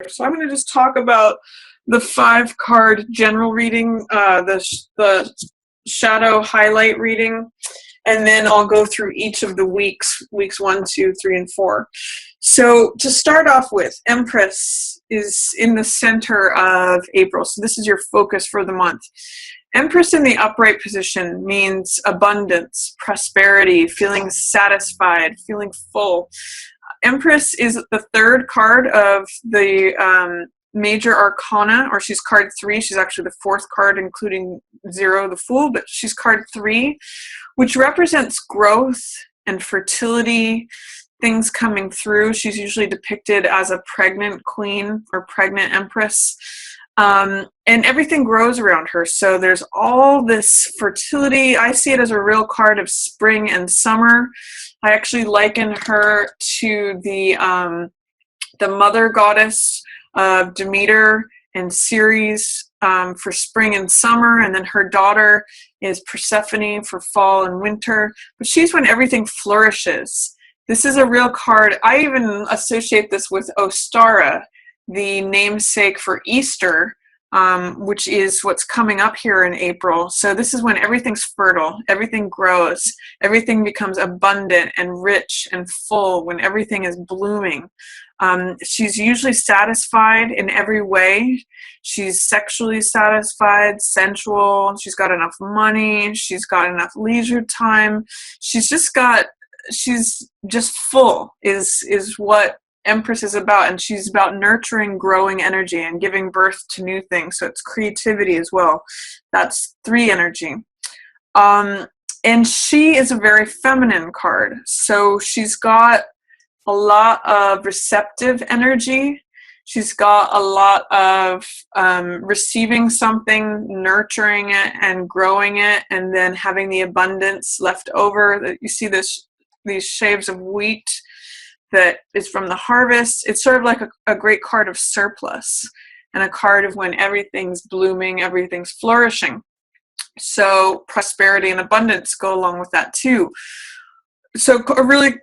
So I'm going to just talk about the 5-card general reading, the shadow highlight reading, and then I'll go through each of the weeks 1, 2, 3, and 4. So to start off with, Empress is in the center of April. So this is your focus for the month. Empress in the upright position means abundance, prosperity, feeling satisfied, feeling full. Empress is the 3rd card of the major arcana, or she's card 3. She's actually the 4th card, including 0, the Fool, but she's card 3, which represents growth and fertility, things coming through. She's usually depicted as a pregnant queen or pregnant empress. And everything grows around her. So there's all this fertility. I see it as a real card of spring and summer. I actually liken her to the mother goddess of Demeter and Ceres for spring and summer, and then her daughter is Persephone for fall and winter. But she's when everything flourishes. This is a real card. I even associate this with Ostara, the namesake for Easter, which is what's coming up here in April. So this is when everything's fertile, everything grows, everything becomes abundant and rich and full, when everything is blooming. She's usually satisfied in every way. She's sexually satisfied, sensual, she's got enough money, she's got enough leisure time, she's just full is what Empress is about, and she's about nurturing growing energy and giving birth to new things. So it's creativity as well. That's 3 energy. And she is a very feminine card. So she's got a lot of receptive energy. She's got a lot of receiving something, nurturing it and growing it, and then having the abundance left over. You see these shaves of wheat that is from the harvest. It's sort of like a great card of surplus and a card of when everything's blooming, everything's flourishing. So prosperity and abundance go along with that too. So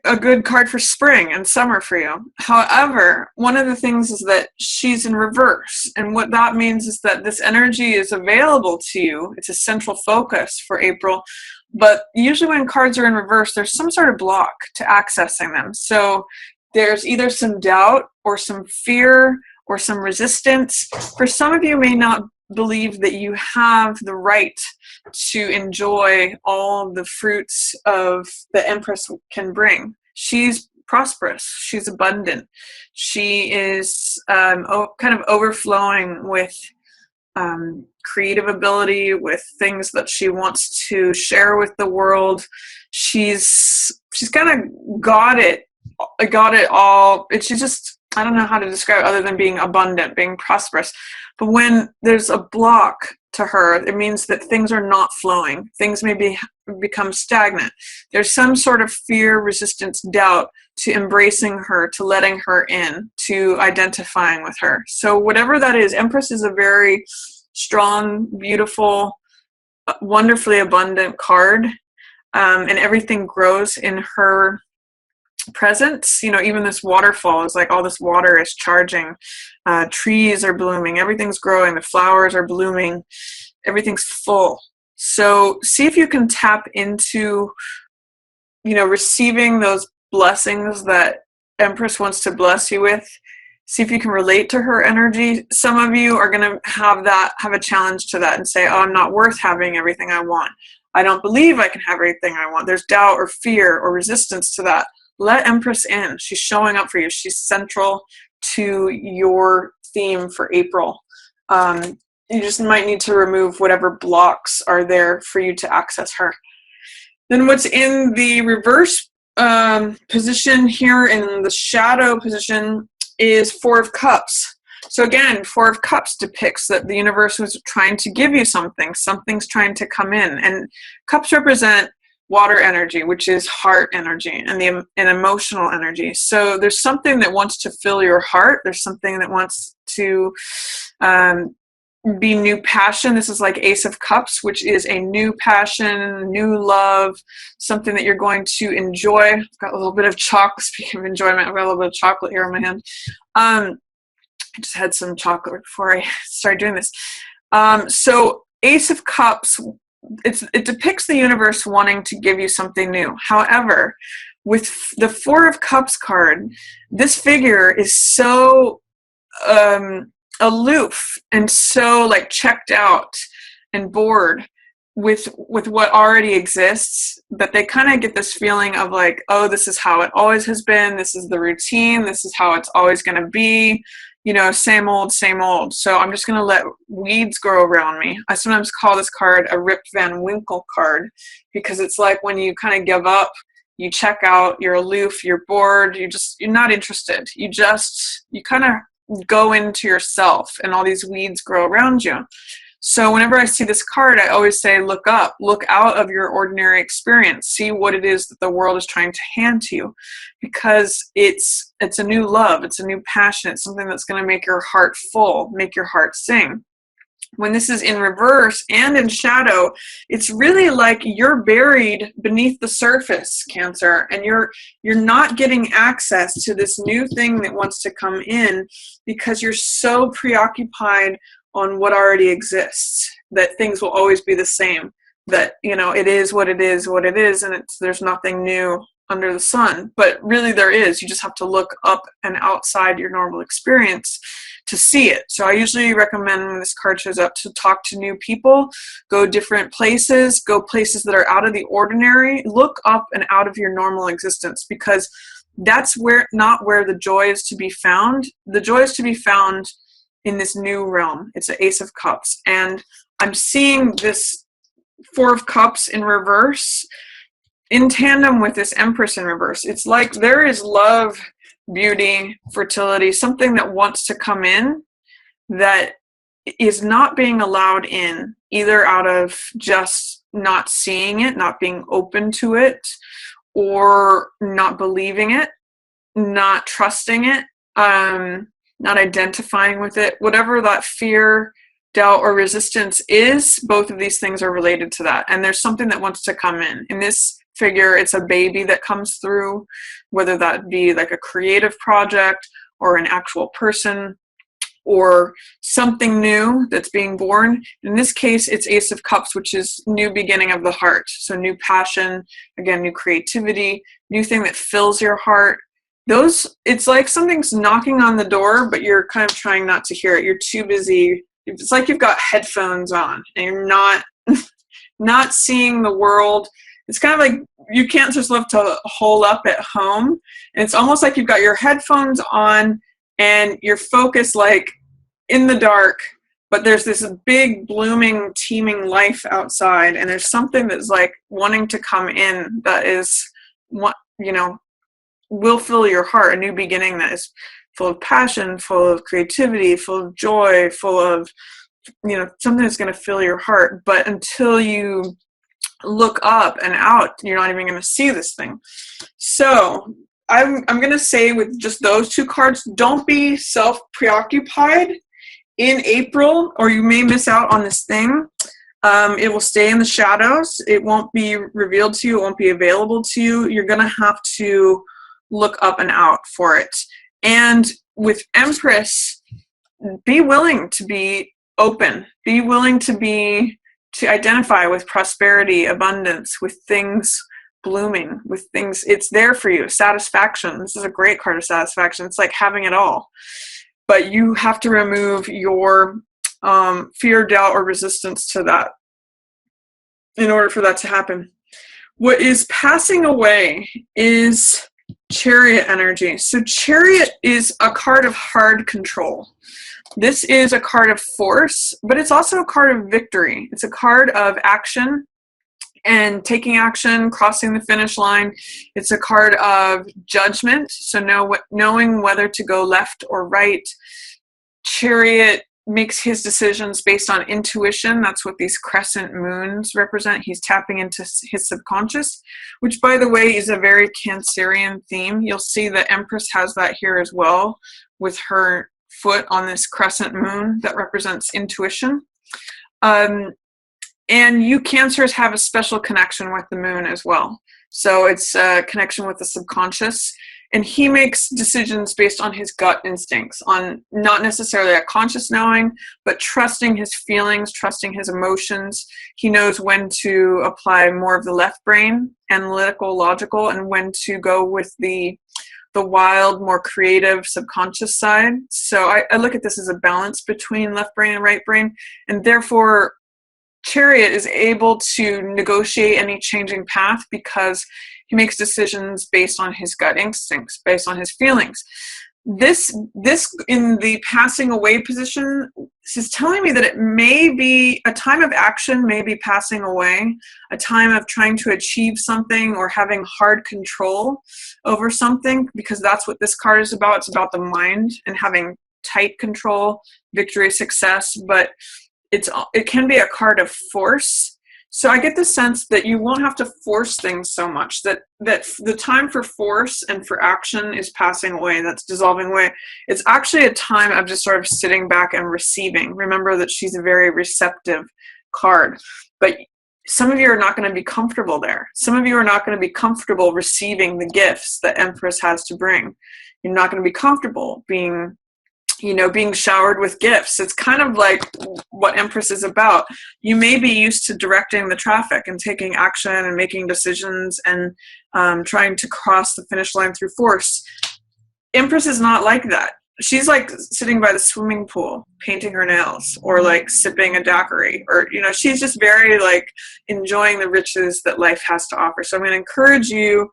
a good card for spring and summer for you. However, one of the things is that she's in reverse. And what that means is that this energy is available to you. It's a central focus for April. But usually when cards are in reverse, there's some sort of block to accessing them. So there's either some doubt or some fear or some resistance. For some of you may not believe that you have the right to enjoy all the fruits of the Empress can bring. She's prosperous. She's abundant. She is kind of overflowing with creative ability, with things that she wants to share with the world. She's kind of got it all. She's just, I don't know how to describe it other than being abundant, being prosperous. But when there's a block to her, it means that things are not flowing. Things may become stagnant. There's some sort of fear, resistance, doubt to embracing her, to letting her in, to identifying with her. So whatever that is, Empress is a very strong, beautiful, wonderfully abundant card. And everything grows in her presence. Even this waterfall is like all this water is charging. Trees are blooming. Everything's growing. The flowers are blooming. Everything's full. So see if you can tap into, receiving those blessings that Empress wants to bless you with. See if you can relate to her energy. Some of you are going to have a challenge to that and say, oh, I'm not worth having everything I want. I don't believe I can have everything I want. There's doubt or fear or resistance to that. Let Empress in. She's showing up for you. She's central to your theme for April. You just might need to remove whatever blocks are there for you to access her. Then what's in the reverse position here in the shadow position is 4 of Cups. So again, 4 of Cups depicts that the universe was trying to give you something. Something's trying to come in. And Cups represent water energy, which is heart energy and emotional energy. So there's something that wants to fill your heart. There's something that wants to be new passion. This is like Ace of Cups, which is a new passion, new love, something that you're going to enjoy. I've got a little bit of chocolate. Speaking of enjoyment, I've got a little bit of chocolate here in my hand. I just had some chocolate before I started doing this. So Ace of Cups, it depicts the universe wanting to give you something new. However, with the Four of Cups card, this figure is so aloof and so like checked out and bored with what already exists, that they kind of get this feeling of like, oh, this is how it always has been, this is the routine, this is how it's always going to be, you know, same old, same old. So I'm just going to let weeds grow around me. I sometimes call this card a Rip Van Winkle card, because it's like when you kind of give up, you check out, you're aloof, you're bored, you're not interested. You kind of go into yourself, and all these weeds grow around you. So whenever I see this card, I always say, look up, look out of your ordinary experience, see what it is that the world is trying to hand to you, because it's a new love, it's a new passion, it's something that's going to make your heart full, make your heart sing. When this is in reverse and in shadow, it's really like you're buried beneath the surface, Cancer, and you're not getting access to this new thing that wants to come in, because you're so preoccupied on what already exists, that things will always be the same, that, you know, it is what it is, and there's nothing new under the sun. But really there is. You just have to look up and outside your normal experience to see it. So I usually recommend, when this card shows up, to talk to new people, go different places, go places that are out of the ordinary, look up and out of your normal existence, because that's not where the joy is to be found. The joy is to be found in this new realm. It's an Ace of Cups. And I'm seeing this Four of Cups in reverse in tandem with this Empress in reverse. It's like there is love, beauty, fertility, something that wants to come in that is not being allowed in, either out of just not seeing it, not being open to it, or not believing it, not trusting it, not identifying with it. Whatever that fear, doubt, or resistance is, both of these things are related to that. And there's something that wants to come in. In this figure, it's a baby that comes through, whether that be like a creative project or an actual person or something new that's being born. In this case, it's Ace of Cups, which is new beginning of the heart. So new passion, again, new creativity, new thing that fills your heart. It's like something's knocking on the door, but you're kind of trying not to hear it. You're too busy. It's like you've got headphones on and you're not seeing the world. It's kind of like you can't just love to hole up at home. And it's almost like you've got your headphones on and you're focused like in the dark, but there's this big blooming, teeming life outside. And there's something that's like wanting to come in that is, you know, will fill your heart, a new beginning that is full of passion, full of creativity, full of joy, full of, you know, something that's going to fill your heart. But until you look up and out, you're not even going to see this thing. So I'm going to say, with just those two cards, don't be self-preoccupied in April, or you may miss out on this thing. It will stay in the shadows. It won't be revealed to you. It won't be available to you. You're going to have to look up and out for it. And with Empress, be willing to be open. Be willing to identify with prosperity, abundance, with things blooming, with things, it's there for you. Satisfaction. This is a great card of satisfaction. It's like having it all. But you have to remove your fear, doubt, or resistance to that in order for that to happen. What is passing away is Chariot energy. So Chariot is a card of hard control. This is a card of force, but it's also a card of victory. It's a card of action and taking action, crossing the finish line. It's a card of judgment, so knowing whether to go left or right. Chariot makes his decisions based on intuition. That's what these crescent moons represent. He's tapping into his subconscious, which, by the way, is a very Cancerian theme. You'll see the Empress has that here as well, with her foot on this crescent moon that represents intuition. And you Cancers have a special connection with the moon as well. So it's a connection with the subconscious. And he makes decisions based on his gut instincts, on not necessarily a conscious knowing, but trusting his feelings, trusting his emotions. He knows when to apply more of the left brain, analytical, logical, and when to go with the wild, more creative, subconscious side. So I look at this as a balance between left brain and right brain, and therefore Chariot is able to negotiate any changing path because he makes decisions based on his gut instincts, based on his feelings. This in the passing away position, this is telling me that it may be a time of action, maybe passing away, a time of trying to achieve something or having hard control over something, because that's what this card is about. It's about the mind and having tight control, victory, success, but it can be a card of force. So I get the sense that you won't have to force things so much, that the time for force and for action is passing away, that's dissolving away. It's actually a time of just sort of sitting back and receiving. Remember that she's a very receptive card, but some of you are not going to be comfortable there. Some of you are not going to be comfortable receiving the gifts that Empress has to bring. You're not going to be comfortable being showered with gifts. It's kind of like what Empress is about. You may be used to directing the traffic and taking action and making decisions and trying to cross the finish line through force. Empress is not like that. She's like sitting by the swimming pool, painting her nails, or like sipping a daiquiri, or, she's just very like enjoying the riches that life has to offer. So I'm going to encourage you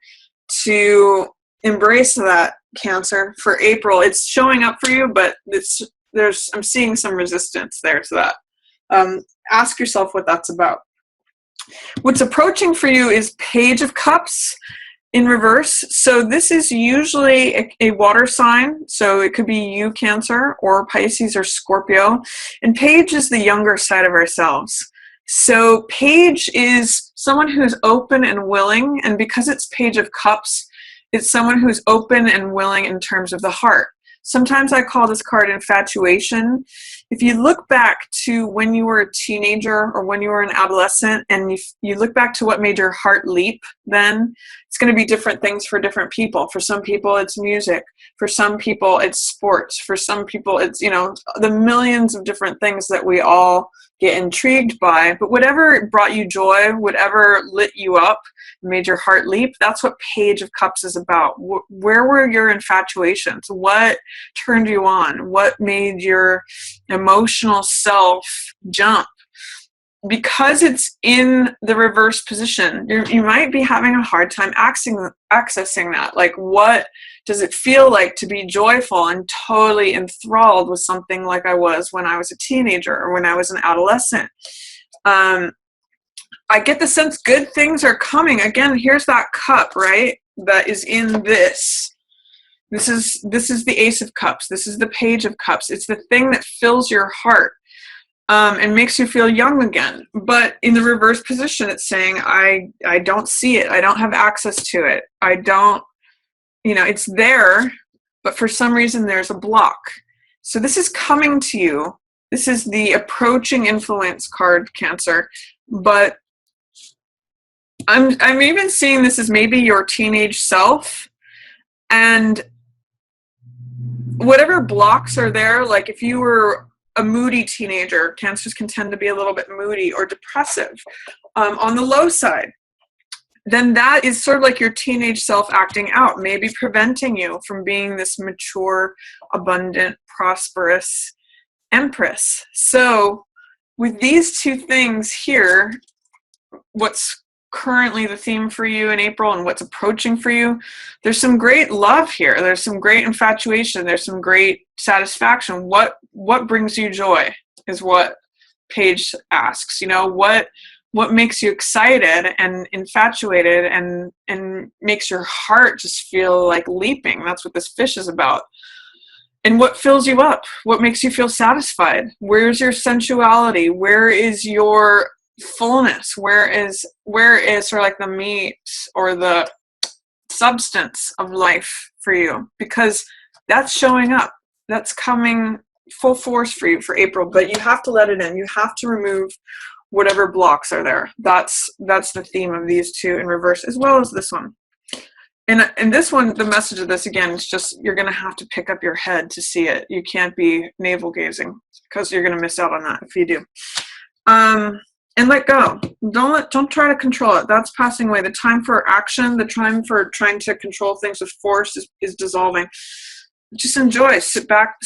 to embrace that, Cancer, for April. It's showing up for you, but I'm seeing some resistance there to that. Ask yourself what that's about. What's approaching for you is Page of Cups in reverse. So this is usually a water sign. So it could be you, Cancer, or Pisces or Scorpio. And Page is the younger side of ourselves. So Page is someone who's open and willing, and because it's Page of Cups, it's someone who's open and willing in terms of the heart. Sometimes I call this card infatuation. If you look back to when you were a teenager or when you were an adolescent, and you look back to what made your heart leap then, it's going to be different things for different people. For some people, it's music. For some people, it's sports. For some people, it's, the millions of different things that we all get intrigued by. But whatever brought you joy, whatever lit you up, made your heart leap, that's what Page of Cups is about. Where were your infatuations? What turned you on? What made your emotional self jump? Because it's in the reverse position, you might be having a hard time accessing that. Like, what does it feel like to be joyful and totally enthralled with something like I was when I was a teenager or when I was an adolescent? I get the sense good things are coming. Again, here's that cup, right? That is in this. This is the Ace of Cups. This is the Page of Cups. It's the thing that fills your heart. And makes you feel young again. But in the reverse position, it's saying, I don't see it. I don't have access to it. I don't, it's there, but for some reason there's a block. So this is coming to you. This is the approaching influence card, Cancer. But I'm even seeing this as maybe your teenage self. And whatever blocks are there, like if you were a moody teenager, Cancers can tend to be a little bit moody or depressive on the low side, then that is sort of like your teenage self acting out, maybe preventing you from being this mature, abundant, prosperous Empress. So with these two things here, what's currently the theme for you in April and what's approaching for you, there's some great love here. There's some great infatuation. There's some great satisfaction. What brings you joy is what Page asks. What makes you excited and infatuated and makes your heart just feel like leaping? That's what this fish is about. And what fills you up? What makes you feel satisfied? Where's your sensuality? Where is your fullness? Where is sort of like the meat or the substance of life for you? Because that's showing up. That's coming full force for you for April, but you have to let it in. You have to remove whatever blocks are there. That's the theme of these two in reverse, as well as this one. And this one, the message of this again is just you're going to have to pick up your head to see it. You can't be navel gazing because you're going to miss out on that if you do. And let go. Don't try to control it. That's passing away. The time for action, the time for trying to control things with force is dissolving. Just enjoy. Sit back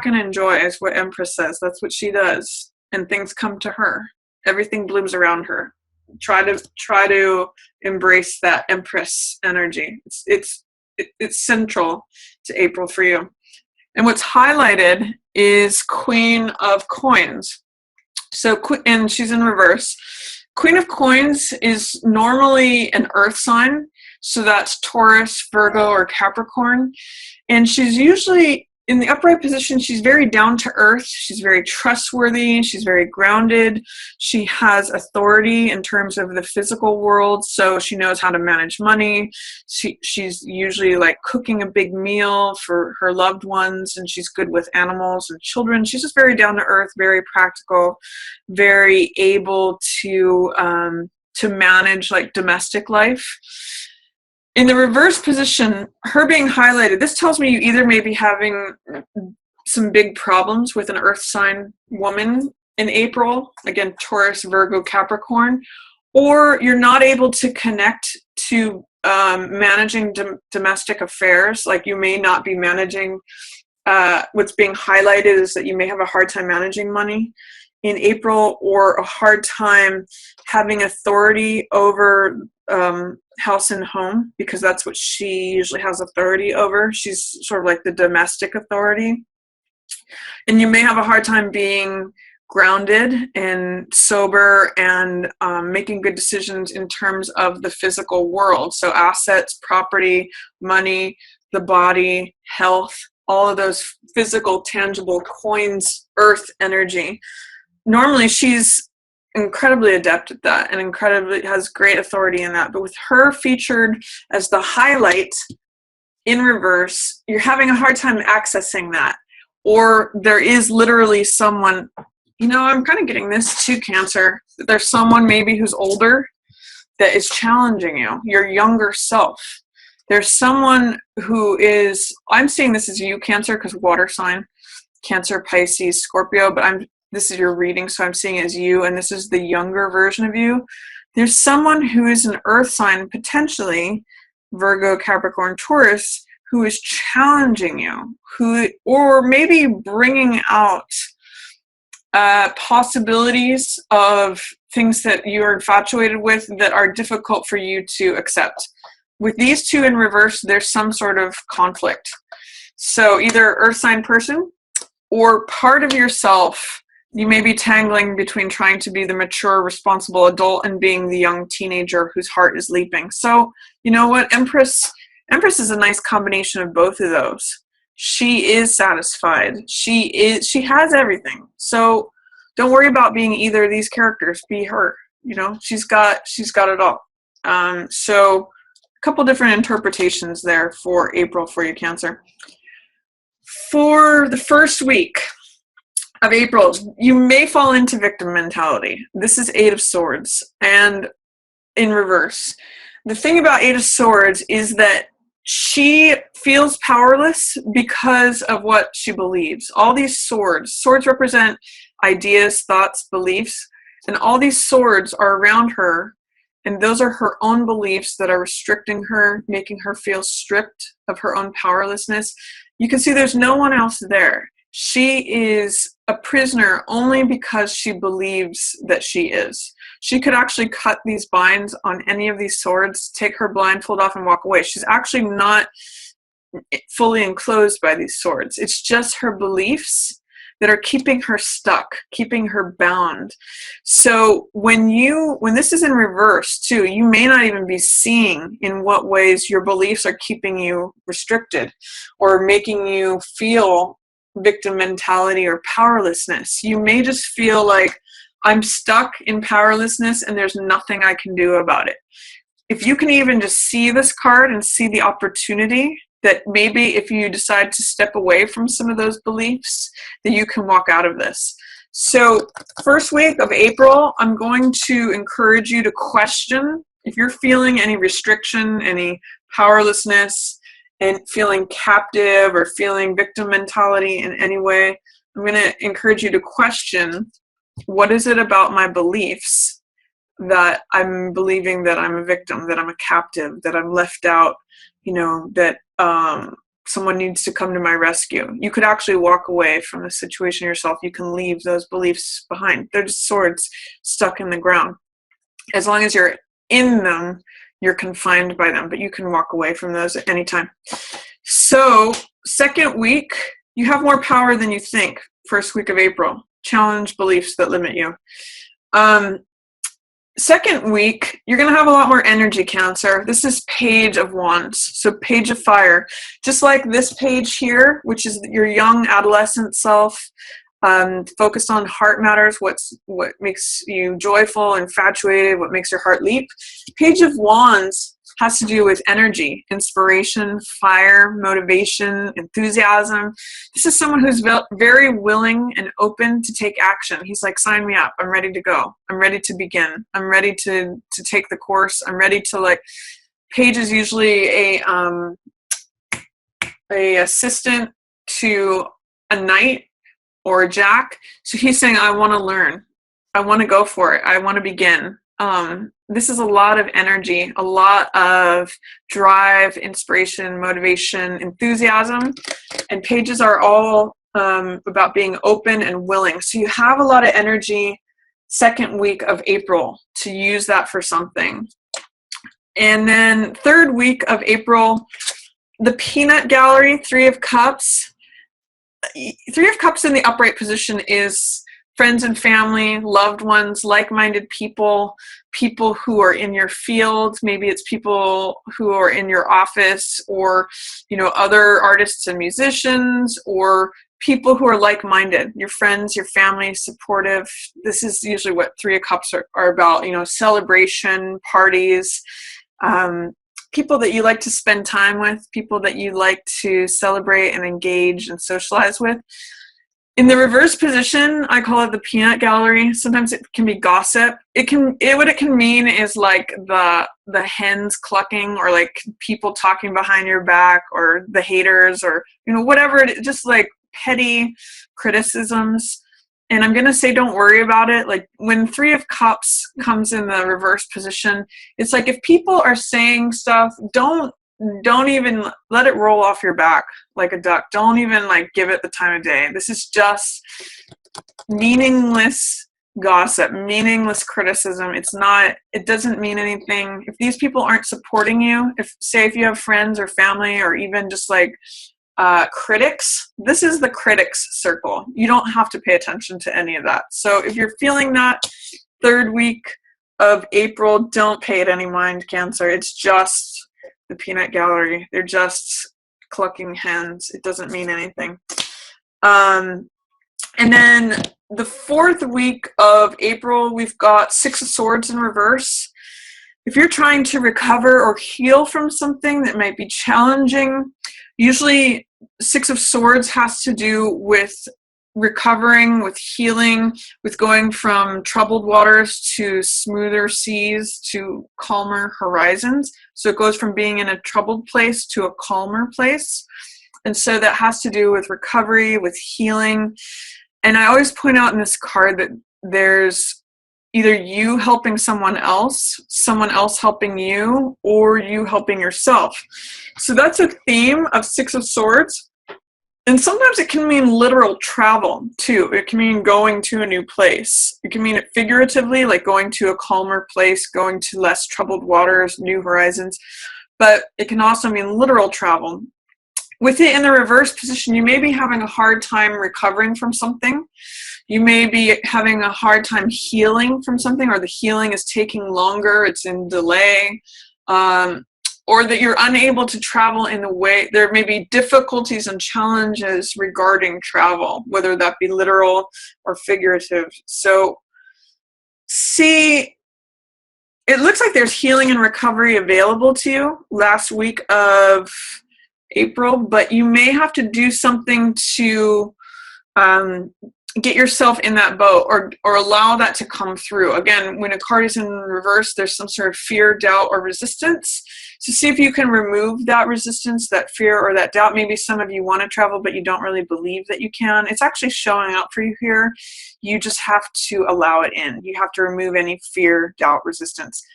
and enjoy is what Empress says. That's what she does. And things come to her. Everything blooms around her. Try to embrace that Empress energy. It's central to April for you. And what's highlighted is Queen of Coins. So, and she's in reverse. Queen of Coins is normally an earth sign. So that's Taurus, Virgo, or Capricorn. And she's usually in the upright position. She's very down to earth. She's very trustworthy. She's very grounded. She has authority in terms of the physical world. So she knows how to manage money. She's usually like cooking a big meal for her loved ones, and she's good with animals and children. She's just very down to earth, very practical, very able to manage like domestic life. In the reverse position, her being highlighted, this tells me you either may be having some big problems with an earth sign woman in April, again, Taurus, Virgo, Capricorn, or you're not able to connect to managing domestic affairs. Like you may not be managing, what's being highlighted is that you may have a hard time managing money in April, or a hard time having authority over house and home, because that's what she usually has authority over. She's sort of like the domestic authority. And you may have a hard time being grounded and sober and making good decisions in terms of the physical world. So assets, property, money, the body, health, all of those physical, tangible coins, earth energy. Normally she's incredibly adept at that and incredibly has great authority in that. But with her featured as the highlight in reverse, you're having a hard time accessing that. Or there is literally someone, I'm kind of getting this too, Cancer. There's someone maybe who's older that is challenging you, your younger self. There's someone who is, I'm seeing this as you, Cancer, because water sign, Cancer, Pisces, Scorpio, but this is your reading, so I'm seeing it as you, and this is the younger version of you. There's someone who is an earth sign, potentially Virgo, Capricorn, Taurus, who is challenging you, or maybe bringing out possibilities of things that you're infatuated with that are difficult for you to accept. With these two in reverse, there's some sort of conflict. So either earth sign person or part of yourself. You may be tangling between trying to be the mature, responsible adult and being the young teenager whose heart is leaping. So, you know what? Empress is a nice combination of both of those. She is satisfied. She has everything. So don't worry about being either of these characters. Be her. She's got it all. So a couple different interpretations there for April for you, Cancer. For the first week of April, you may fall into victim mentality. This is Eight of Swords, and in reverse. The thing about Eight of Swords is that she feels powerless because of what she believes. All these swords represent ideas, thoughts, beliefs, and all these swords are around her, and those are her own beliefs that are restricting her, making her feel stripped of her own powerlessness. You can see there's no one else there. She is a prisoner only because she believes that she is. She could actually cut these binds on any of these swords, take her blindfold off and walk away. She's actually not fully enclosed by these swords. It's just her beliefs that are keeping her stuck, keeping her bound. So when this is in reverse too, you may not even be seeing in what ways your beliefs are keeping you restricted or making you feel victim mentality or powerlessness. You may just feel like I'm stuck in powerlessness and there's nothing I can do about it. If you can even just see this card and see the opportunity that maybe if you decide to step away from some of those beliefs, that you can walk out of this. So first week of April, I'm going to encourage you to question if you're feeling any restriction, any powerlessness and feeling captive or feeling victim mentality in any way, I'm going to encourage you to question, what is it about my beliefs that I'm believing that I'm a victim, that I'm a captive, that I'm left out, that someone needs to come to my rescue. You could actually walk away from the situation yourself. You can leave those beliefs behind. They're just swords stuck in the ground. As long as you're in them, you're confined by them, but you can walk away from those at any time. So, second week, you have more power than you think. First week of April, challenge beliefs that limit you. Second week, you're going to have a lot more energy, Cancer. This is Page of Wands, so Page of Fire. Just like this page here, which is your young adolescent self, focused on heart matters, what makes you joyful, infatuated, what makes your heart leap. Page of Wands has to do with energy, inspiration, fire, motivation, enthusiasm. This is someone who's very willing and open to take action. He's like, sign me up. I'm ready to go. I'm ready to begin. I'm ready to take the course. I'm ready to Page is usually a assistant to a knight or a jack. So he's saying, I want to learn. I want to go for it. I want to begin. This is a lot of energy, a lot of drive, inspiration, motivation, enthusiasm, and pages are all about being open and willing. So you have a lot of energy second week of April to use that for something. And then third week of April, the Peanut Gallery, Three of Cups. Three of Cups in the upright position is friends and family, loved ones, like-minded people, people who are in your field. Maybe it's people who are in your office, or other artists and musicians, or people who are like-minded, your friends, your family, supportive. This is usually what Three of Cups are about, celebration, parties, people that you like to spend time with, people that you like to celebrate and engage and socialize with. In the reverse position, I call it the Peanut Gallery. Sometimes it can be gossip. What it can mean is like the hens clucking, or like people talking behind your back, or the haters, or whatever it is, just like petty criticisms. And I'm gonna say, don't worry about it. Like when Three of Cups comes in the reverse position, it's like if people are saying stuff, don't even let it roll off your back like a duck. Don't even give it the time of day. This is just meaningless gossip, meaningless criticism. It doesn't mean anything. If these people aren't supporting you, if you have friends or family, or even just critics, this is the critics circle. You don't have to pay attention to any of that. So if you're feeling that third week of April, don't pay it any mind, Cancer. It's just the Peanut Gallery. They're just clucking hens. It doesn't mean anything. And then the fourth week of April, we've got Six of Swords in reverse. If you're trying to recover or heal from something that might be challenging, usually Six of Swords has to do with recovering, with healing, with going from troubled waters to smoother seas to calmer horizons. So it goes from being in a troubled place to a calmer place. And so that has to do with recovery, with healing. And I always point out in this card that there's either you helping someone else helping you, or you helping yourself. So that's a theme of Six of Swords. And sometimes it can mean literal travel, too. It can mean going to a new place. It can mean it figuratively, like going to a calmer place, going to less troubled waters, new horizons. But it can also mean literal travel. With it in the reverse position, you may be having a hard time recovering from something. You may be having a hard time healing from something, or the healing is taking longer, it's in delay. Or that you're unable to travel in the way, there may be difficulties and challenges regarding travel, whether that be literal or figurative. So see, it looks like there's healing and recovery available to you last week of April, but you may have to do something to get yourself in that boat, or allow that to come through. Again, when a card is in reverse, there's some sort of fear, doubt, or resistance. So see if you can remove that resistance, that fear, or that doubt. Maybe some of you want to travel, but you don't really believe that you can. It's actually showing up for you here. You just have to allow it in. You have to remove any fear, doubt, resistance.